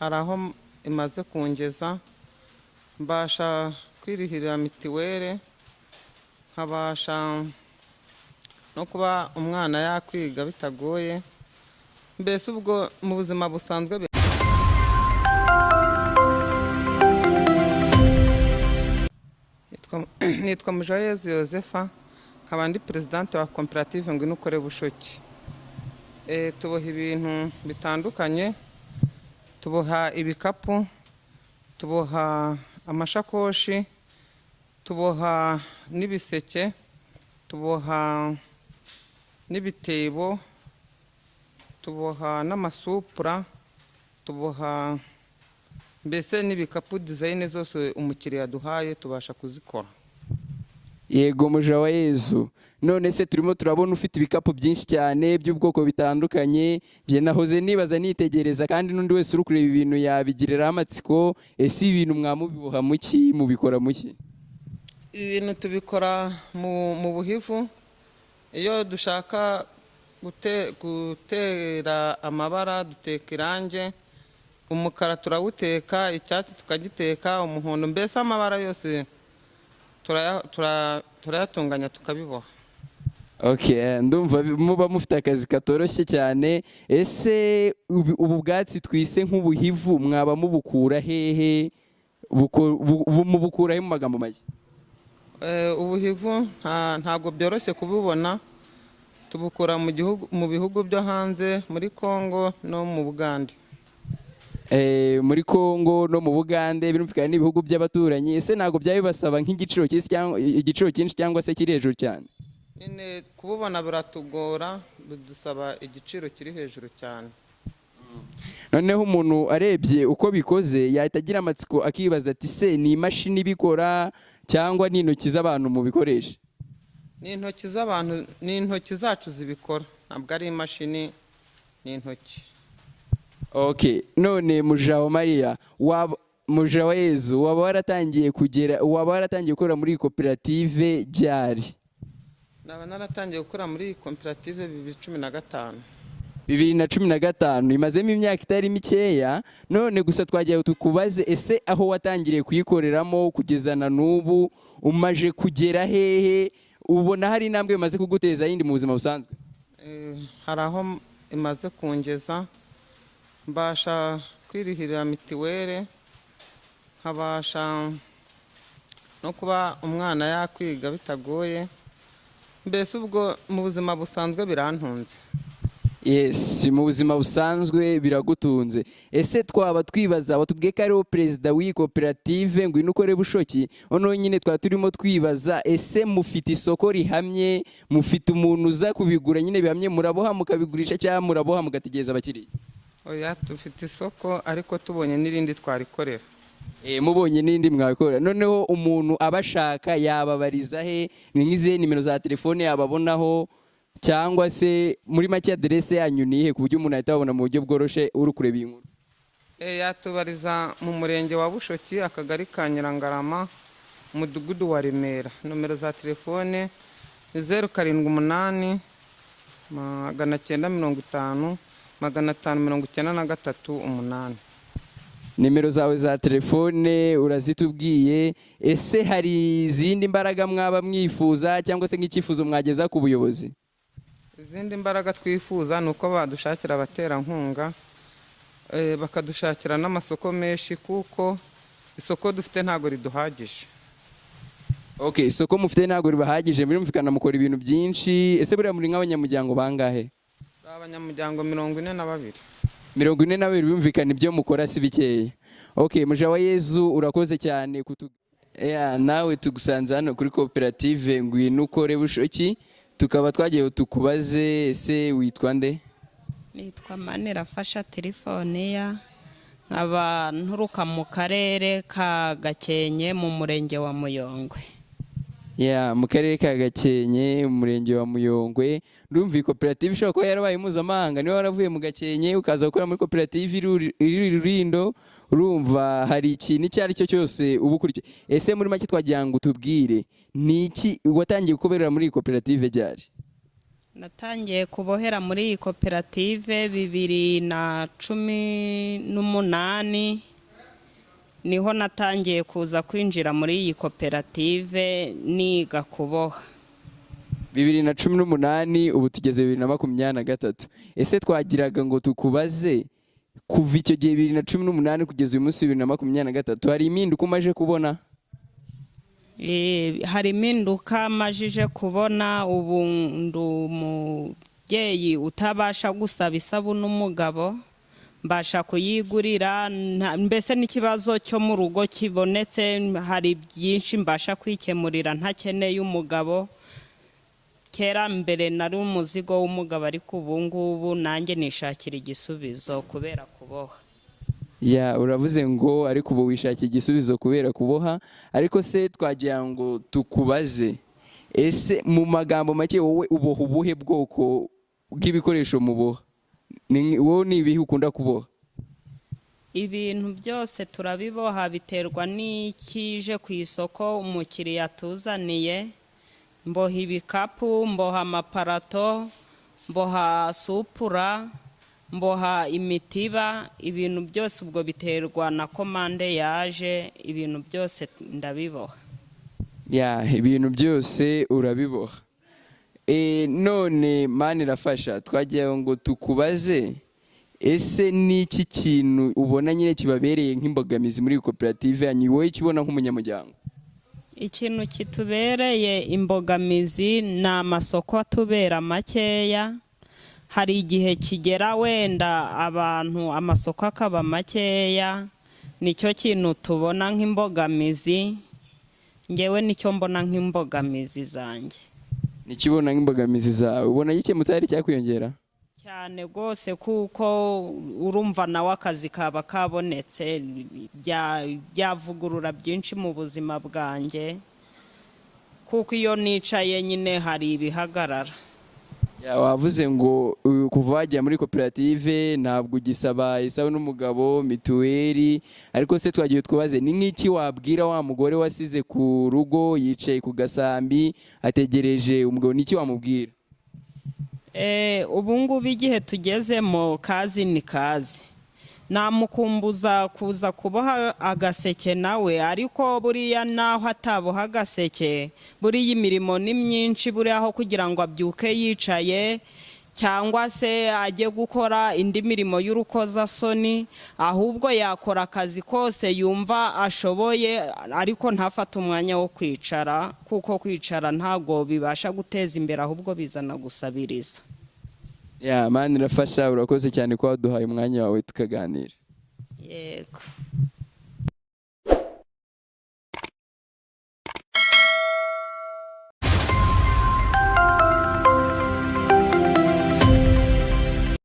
hari aho imaze kungeza mbasha kwirihirira mitiwere, nkabasha no kuba umwana yakwiga bitagoye, mbese ubwo mu buzima busanzwe. Nitwa Mujayezu Yosefa, nkaba ndi presidente wa koperative Ngwino Ukore Bushoki. Tuboha ibintu bitandukanye, tuboha ibikapu, tuboha amashakoshi, tuboha n'ibiseke, tuboha n'ibitebo, tuboha n'amasupura, tuboha mbese n'ibikapu design zose umukiriya duhaye tubasha kuzikora. Yego Mujayezu, none se turimo turabona ufite ibikapu byinshi cyane by'ubwoko bitandukanye, bye nahoze nibaza nitegereza kandi n'undi wese uri kureba ibintu yabigirira amatsiko, ese ibintu mwamubiboha muki, mubikora muki? Ibintu tubikora mu buhivu. Iyo dushaka gutera amabara duteka irange, umukara turawuteka, icyatsi tukagiteka, umuhondo, mbese amabara yose turayatunganya tukabiboha. Okay, ndumva muba mufite akazi katoroshye cyane. Ese ubu bwatsi twise nk'ubuhivu mwaba mubukura hehe? Mubukura he mu magambo make? Ubuhivu ntabwo byoroshye kububona, tubukura mu bihugu byo hanze, muri Kongo no mu Bugande. Muri Kongo no mu Bugande birumvikana n'ibihugu by'abaturanyi. Ese ntabwo byabibasaba nk'igiciro cyinshi cyangwa se kiri hejuru cyane? Kububona biratugora, bidusaba igiciro kiri hejuru cyane. Noneho umuntu arebye uko bikoze yahita agira amatsiko akibaza ati se ni imashini ibikora cyangwa ni intoki z'abantu mu bikoresha? Ni intoki z'abantu, ni intoki zacu zibikora, ntabwo ari imashini, ni intoki. Okay, none Mujayezu, waba waratangiye gukora muri koperative ryari? Naba naratangiye gukora muri koperative 2015. 2015, imazemo imyaka itari mikeya. None gusa twagiye tukubaze, ese aho watangiriye kuyikoreramo kugeza na n'ubu umaje kugera hehe? Ubona hari intambwe imaze kuguteza yindi mu buzima busanzwe? Hari aho imaze kungeza, mbasha kwirihirira mitiwere, nkabasha no kuba umwana yakwiga bitagoye, mbese ubwo mu buzima busanzwe birantunze. Yes, mu buzima busanzwe biragutunze. Ese twaba twibaza, watubwiye ko ariwo perezida w'iyi koperative Ngwino Ukore Bushoki, noneho nyine twaba turimo twibaza, ese mufite isoko rihamye, mufite umuntu uza kubigura nyine bihamye, muraboha mukabigurisha cyangwa muraboha mugategereza abakiriya? Oya, dufite isoko ariko tubonye n'irindi twarikorera. Mubonye n'indi mwakorera. Noneho umuntu abashaka yababariza he? Ni nk'izihe nimero za telefone yababonaho, cyangwa se muri make adresse yanyu nihe ku buryo umuntu ahita abona mu buryo bworoshe uri kureba iyi nkuru? Yatubariza mu murenge wa Bushoki, akagari ka Nyirangarama, umudugudu wa Remera. Nomero za telefone ni 078 950 593 Nimero zawe za telefone urazitubwiye. Ese hari izindi mbaraga mwaba mwifuza cyangwa se nk'icyifuzo mwageza ku buyobozi? Izindi mbaraga twifuza ni uko badushakira abaterankunga, bakadushakira n'amasoko menshi, kuko isoko dufite ntabwo riduhagije. Okay, isoko mufite ntabwo ribahagije, birumvikana mukora ibintu byinshi. Ese buriya muri nk'abanyamuryango bangahe? Abanyamuryango 42. 42 birumvikana ibyo mukora si bikeya. Okay, Mujayezu urakoze cyane nawe tugusanze hano kuri koperative Ngwino Ukore Bushoki, tukaba twagiye tukubaze, ese witwa nde? Nitwa Manirafasha Telefoniya, nkaba nturuka mu karere ka Gakenke mu murenge wa Muyongwe. Mu karere ka Gakenke umurenge wa Muyongwe. Ndumva iyi koperative ishobora kuba yarabaye mpuzamahanga, niba waravuye mu Gakenke ukaza gukora muri koperative iri Rulindo, urumva hari ikintu icyo ari cyo cyose uba ukurikiye. Ese muri make twagira ngo tubwire, ni iki watangiye gukorera muri iyi koperative ryari? natangiye kubohera muri iyi koperative 2018 niho natangiye kuza kwinjira muri iyi koperative niga kuboha. 2018 ubu tugeze 2023. Ese twagiraga ngo tukubaze kuva icyo gihe 2018 kugeza uyu munsi 2023 hari impinduka umaje kubona? Hari impinduka majije kubona. Ubu ndumubyeyi utabasha gusaba isabune umugabo, mbasha kuyigurira. Mbese n'ikibazo cyo mu rugo kibonetse hari byinshi mbasha kwikemurira ntakeneye umugabo. Kera mbere nari umuzigo w'umugabo, ariko ubu ngubu nanjye nishakira igisubizo kubera kuboha. Uravuze ngo ariko ubu wishakira igisubizo kubera kuboha, ariko se twagira ngo tukubaze, ese mu magambo make wowe uboha ubuhe bwoko bw'ibikoresho muboha? Wowe ni ibihe ukunda kuboha? Ibintu byose turabiboha, biterwa n'ikije ku isoko umukiriya tuzaniye. Mboha ibikapu, mboha amaparato, mboha supura, mboha imitiba. Ibintu byose ubwo biterwa na komande yaje, ibintu byose ndabiboha. Ibintu byose urabiboha. None Manirafasha, twagira ngo tukubaze, ese n'iki kintu ubona nyine kibabereye nk'imbogamizi muri koperative yanyu, wowe kibona nk'umunyamuryango? Ikintu kitubereye imbogamizi ni amasoko atubera makeya. Hari igihe kigera wenda abantu amasoko akaba makeya, nicyo kintu tubona nk'imbogamizi. Ngewe nicyo mbona nk'imbogamizi zanjye. Nikibona nk'imbogamizi zawe, ubona gikemutse hari cyakwiyongera? Cyane rwose, kuko urumva nawe akazi kaba kabonetse, byavugurura byinshi mu buzima bwanjye, kuko iyo nicaye nyine hari ibihagarara. Wavuze ngo kuva wajya muri koperative ntabwo ugisaba isabune n'umugabo, mituweli, ariko se twagiye twabaze, ni nk'iki wabwira wa mugore wasize ku rugo yicaye ku gasambi ategereje umugabo, n'iki wamubwira? Ubu ngubu igihe tugezemo kazi ni kazi. Namukumbuza kuza kuboha agaseke nawe, ariko buriya naho ataboha agaseke, buriya imirimo ni myinshi, buriya aho kugira ngo abyuke yicaye cyangwa se ajye gukora indi mirimo y'urukozasoni, ahubwo yakora akazi kose yumva ashoboye, ariko ntafate umwanya wo kwicara, kuko kwicara ntago bibasha guteza imbere, ahubwo bizana gusabiriza. Manirafasha, urakoze cyane ko waduhaye umwanya wawe tukaganira. Yego.